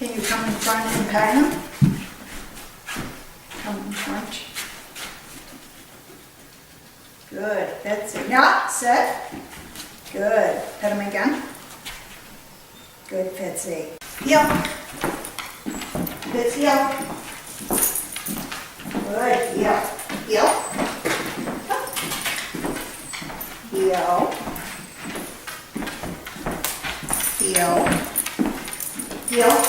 Can you come in front and pat him? Come in front. Good, that's it. Now, sit. Good. Pet him again. Good, Fitzy. Heel. Fitz, heel. Good, heel. Heel. Heel. Heel. Heel.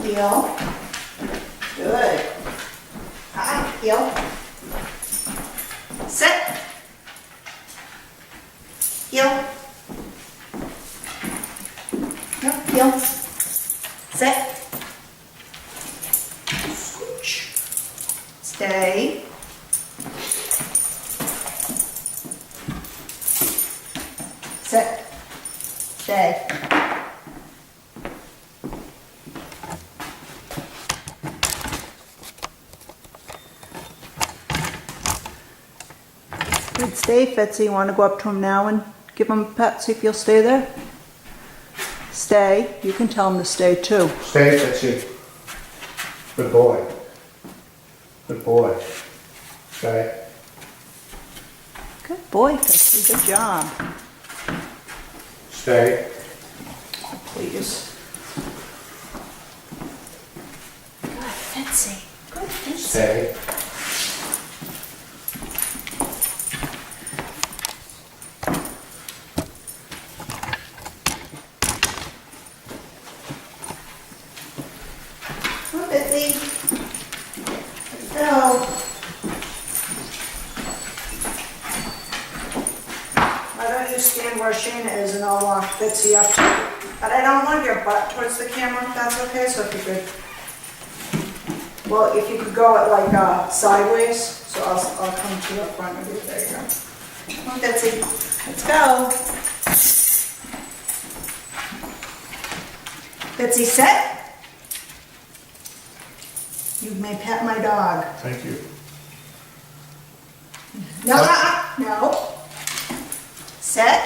Heel. Good. Hi, heel. Sit. Heel. No, heel. Sit. Scooch. Stay. Sit. Stay. Good, stay, Fitzy. You want to go up to him now and give him a pet, see if you'll stay there? Stay. You can tell him to stay too. Stay, Fitzy. Good boy. Good boy. Okay. Good boy, Fitzy. Good job. Stay. Please. Good, Fitzy. Good, Fitzy. Stay. Come on, Fitzy. Let's go. Why don't you stand where Shayna is and I'll walk Fitzy up to you. But I don't want your butt towards the camera, if that's okay, so if you could. Well, if you could go it like sideways, so I'll come to the front of you. There you go. Come on, Fitzy. Let's go. Fitzy, sit. You may pet my dog. Thank you. No, no. Sit.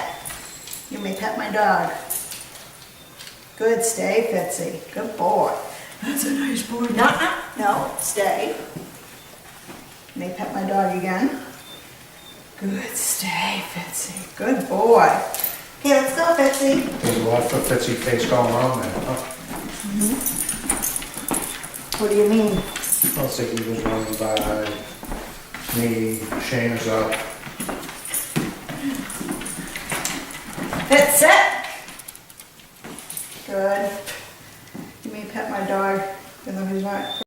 You may pet my dog. Good, stay, Fitzy. Good boy. That's a nice boy. No, stay. You may pet my dog again. Good, stay, Fitzy. Good boy. Okay, let's go, Fitzy. There's a lot of Fitzy face going on there, huh? What do you mean? I was thinking he was running by me, Shayna's up. Fit, sit. Good. You may pet my dog, even though he's not